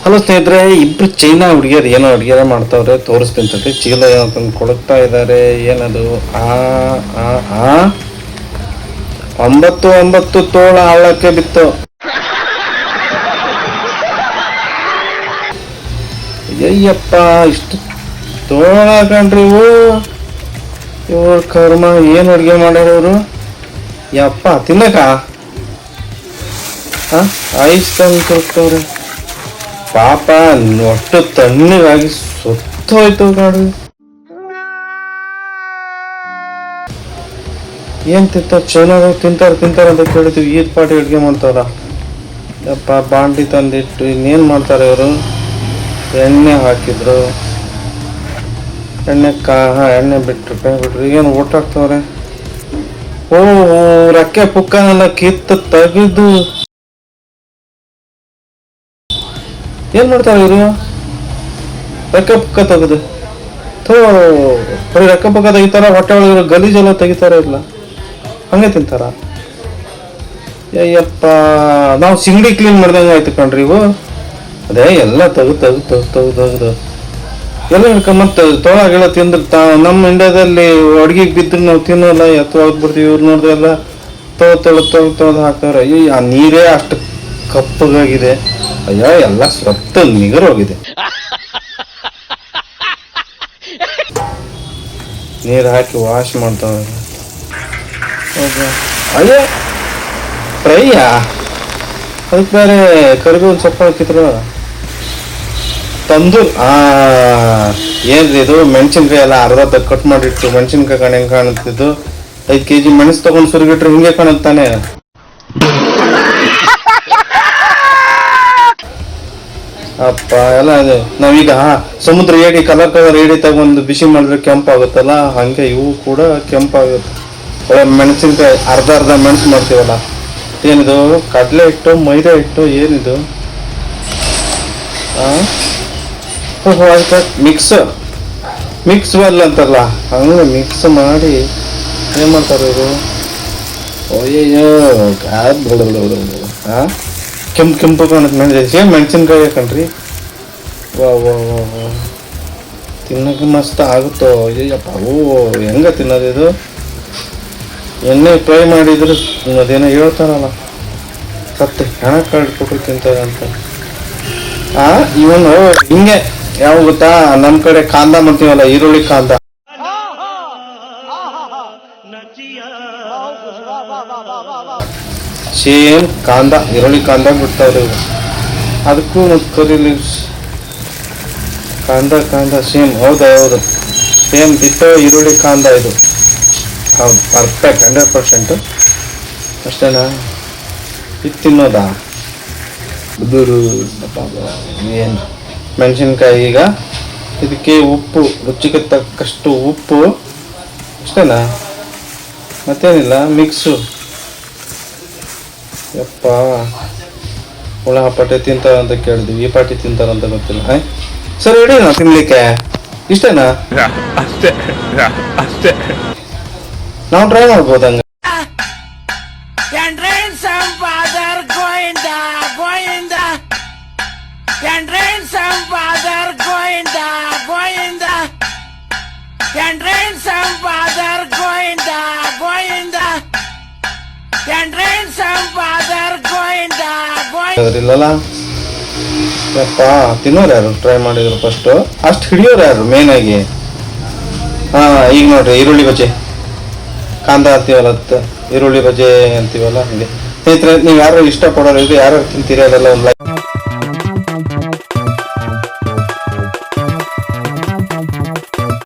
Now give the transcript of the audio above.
Hello ಸ್ನೇಹಿತರೆ, ಇಬ್ರು China ಹುಡುಗಿಯರು ಏನೋ ಅಡುಗೆ ಮಾಡ್ತಾವ್ರೆ, ತೋರಿಸ್ತೀನಿ. ಚೀಲ ಏನೋ ತಂದು ಕೊಡುತ್ತಾ ಇದ್ದಾರೆ. ಏನದು? ಆ ಆ ಆ 9 ತೋಳ ಹಳ್ಳಕ್ಕೆ ಬಿತ್ತು. ಅಯ್ಯಪ್ಪ, ಇಷ್ಟು ತೋಳ ಕಣ್ರಿ ಇವ್ರ ಕರ್ಮ. ಏನು ಅಡುಗೆ ಮಾಡ್ಯಾರ ಇವರು? ಯಪ್ಪ, ತಿನ್ನಕ ಐಸ್ ತಂದು ಕೊಡ್ತವ್ರೆ. ಪಾಪ ಒಟ್ಟು ತಣ್ಣಗಾಗಿ ಸೊತ್ತೋಯ್ತು ಕಾಡು. ಏನ್ ಚೈನಾದಾಗ ತಿಂತಾರ ಅಂತ ಕೇಳಿದ್ವಿ. ಈದ್ ಪಾಟಿ ಅಡುಗೆ ಮಾಡ್ತಾರ. ಯಪ್ಪ, ಬಾಂಡ್ಲಿ ತಂದಿಟ್ಟು ಇನ್ನೇನು ಮಾಡ್ತಾರೆ ಇವರು? ಎಣ್ಣೆ ಹಾಕಿದ್ರು, ಎಣ್ಣೆ ಬಿಟ್ರು ಏನು ಊಟ ಹಾಕ್ತವ್ರೆ. ರಕ್ಕೆ ಪುಕ್ಕನೆಲ್ಲ ಕಿತ್ತು ತೆಗೆದು ಏನ್ ಮಾಡ್ತಾರ ಇವರು? ರೆಕ್ಕೆ ಪುಕ್ಕ ತೆಗೆದು ಬರೀ ರೆಕ್ಕೆ ಪುಕ್ಕ ತೆಗಿತಾರ, ಹೊಟ್ಟೆ ಒಳಗಿರೋ ಗಲೀಜೆಲ್ಲ ತೆಗಿತಾರ ಇಲ್ಲ, ಹಂಗೆ ತಿಂತಾರ. ಅಯ್ಯಪ್ಪ, ನಾವು ಸಿಂಗಡಿ ಕ್ಲೀನ್ ಮಾಡ್ದಂಗೆ ಆಯ್ತು ಕಣ್ರಿ ಇವು. ಅದೇ ಎಲ್ಲ ತೆಗ್ದು ಎಲ್ಲ ಮತ್ತೆ ತೋಳ ಗಿಳ ತಿಂದ್ರೆ ನಮ್ಮ ಇಂಡಿಯಾದಲ್ಲಿ ಅಡ್ಗಿಗೆ ಬಿದ್ದರೆ ನಾವು ತಿನ್ನೋಲ್ಲ, ಎತ್ತವಾಗ್ಬಿಡ್ತೀವಿ. ಇವ್ರು ನೋಡಿದ್ರೆ ಎಲ್ಲ ತೊಳೆದು ಹಾಕ್ತಾರೆ. ಅಯ್ಯೋ, ಆ ನೀರೇ ಅಷ್ಟು ಕಪ್ಪಗಾಗಿದೆ. ಅಯ್ಯೋ, ಎಲ್ಲ ಸ್ವತ್ತು ನಿಗರೋಗಿದೆ. ನೀರು ಹಾಕಿ ವಾಶ್ ಮಾಡ್ತಾವೆ. ಅಯ್ಯೋ, ಫ್ರೈಯಾ? ಅದಕ್ಕೆ ಬೇರೆ ಕರಿಬೇವಿನ ಸೊಪ್ಪು ಹಾಕಿದ್ರು. ತಂದೂರ್ ಏನ್ರಿ ಇದು? ಮೆಣಸಿನ್ಕಾಯಿ ಎಲ್ಲ ಅರ್ಧ ಕಟ್ ಮಾಡಿಟ್ಟು ಮೆಣಸಿನ್ಕಾಯಿ ಹೆಂಗೆ ಕಾಣುತ್ತಿದ್ದು. 5 kg ಮೆಣಸು ತಗೊಂಡು ಸುರಿಗಿಟ್ರೆ ಹಿಂಗೆ ಕಾಣುತ್ತಾನೆ. ಅಪ್ಪ, ಎಲ್ಲ ನಾವೀಗ ಸಮುದ್ರ ಏಡಿ ಕಲರ್ ಏಡಿ ತಗೊಂಡು ಬಿಸಿ ಮಾಡಿದ್ರೆ ಕೆಂಪಾಗುತ್ತಲ್ಲ, ಹಂಗೆ ಇವು ಕೂಡ ಕೆಂಪಾಗುತ್ತೆ. ಒಳ್ಳೆ ಮೆಣಸಿನ್ಕಾಯಿ ಅರ್ಧ ಮೆಣಸು ಮಾಡ್ತೀವಲ್ಲ. ಏನಿದು? ಕಡಲೆ ಹಿಟ್ಟು, ಮೈದಾ ಹಿಟ್ಟು, ಏನಿದು? ಮಿಕ್ಸ್ ವೆಲ್ ಅಂತಾರಲ್ಲ, ಹಂಗೆ ಮಿಕ್ಸ್ ಮಾಡಿ ಏನ್ ಮಾಡ್ತಾರೆ ಇವರು? ಅಯ್ಯಯ್ಯೋ, ಕೆಂಪು ಕಾಣುತ್ತೆ. ಸೇಮ್ ಮೆಣಸಿನ್ಕಾಯಿ ಹಾಕಣ್ರಿ. ವಾ ತಿನ್ನಕ್ಕೆ ಮಸ್ತ್ ಆಗುತ್ತೋ. ಅಯ್ಯಪ್ಪ, ಹೆಂಗ ತಿನ್ನೋದು ಇದು? ಎಣ್ಣೆ ಫ್ರೈ ಮಾಡಿದ್ರೆ ಅದೇನೋ ಹೇಳ್ತಾರಲ್ಲ, ಸತ್ತೆ ಹೆಣ ಕಳ್ಕೊಟ್ರು ತಿಂತಾರೆ ಅಂತ. ಇವನು ಹಿಂಗೆ ಯಾವ ಗೊತ್ತಾ? ನಮ್ ಕಡೆ ಕಾಂದ ಮಾಡ್ತೀವಲ್ಲ, ಈರುಳ್ಳಿ ಕಾಂದ, ಸೇಮ್ ಕಾಂದ, ಈರುಳ್ಳಿ ಕಾಂದ ಬಿಡ್ತಾವ್ರಿ ಇವು. ಅದಕ್ಕೂ ಮತ್ತು ಕರಿ ಲೀವ್ಸ್ ಕಾಂದ ಸೇಮ್. ಹೌದು, ಸೇಮ್ ಬಿತ್ತೋ ಈರುಳ್ಳಿ ಕಾಂದ ಇದು. ಹೌದು, ಪರ್ಫೆಕ್ಟ್ 100%. ಅಷ್ಟೇನಾ? ಇದು ತಿನ್ನೋದಾ? ಏನು ಮೆಣಸಿನ್ಕಾಯಿ. ಈಗ ಇದಕ್ಕೆ ಉಪ್ಪು, ರುಚಿಗೆ ತಕ್ಕಷ್ಟು ಉಪ್ಪು, ಅಷ್ಟೇನಾ? ಮತ್ತೇನಿಲ್ಲ, ಮಿಕ್ಸು. ಯಪ್ಪ, ಹುಳ ಪಾಟಿ ತಿಂತಾರಂತ ಕೇಳಿದ್ವಿ, ಈ ಪಾಟಿ ತಿಂತಾರಂತ ಗೊತ್ತಿಲ್ಲ. ಸರಿ, ಹೇಳಿ ತಿನ್ಲಿಕ್ಕೆ ಇಷ್ಟೇನಾ? ಅಷ್ಟೇ ನಾವು ಟ್ರೈ ಮಾಡ್ಬೋದು ಹಂಗ. ಇಲ್ಲಲ್ಲ ಯಪ್ಪ, ತಿನ್ನೋರು ಯಾರು? ಟ್ರೈ ಮಾಡಿದ್ರು ಫಸ್ಟು. ಅಷ್ಟು ಹಿಡಿಯೋರು ಯಾರು ಮೇನ್ ಆಗಿ? ಈಗ ನೋಡ್ರಿ, ಈರುಳ್ಳಿ ಬಜೆ ಕಾಂದ ಅಂತೀವಲ್ಲ, ಈರುಳ್ಳಿ ಬಜೆ ಅಂತೀವಲ್ಲ, ಹಂಗೆ. ಸ್ನೇಹಿತರೆ, ನೀವು ಯಾರು ಇಷ್ಟಪಡೋರು ಇದು, ಯಾರು ತಿಂತೀರಿ ಅದೆಲ್ಲ ಒಂದು ಲೈಕ್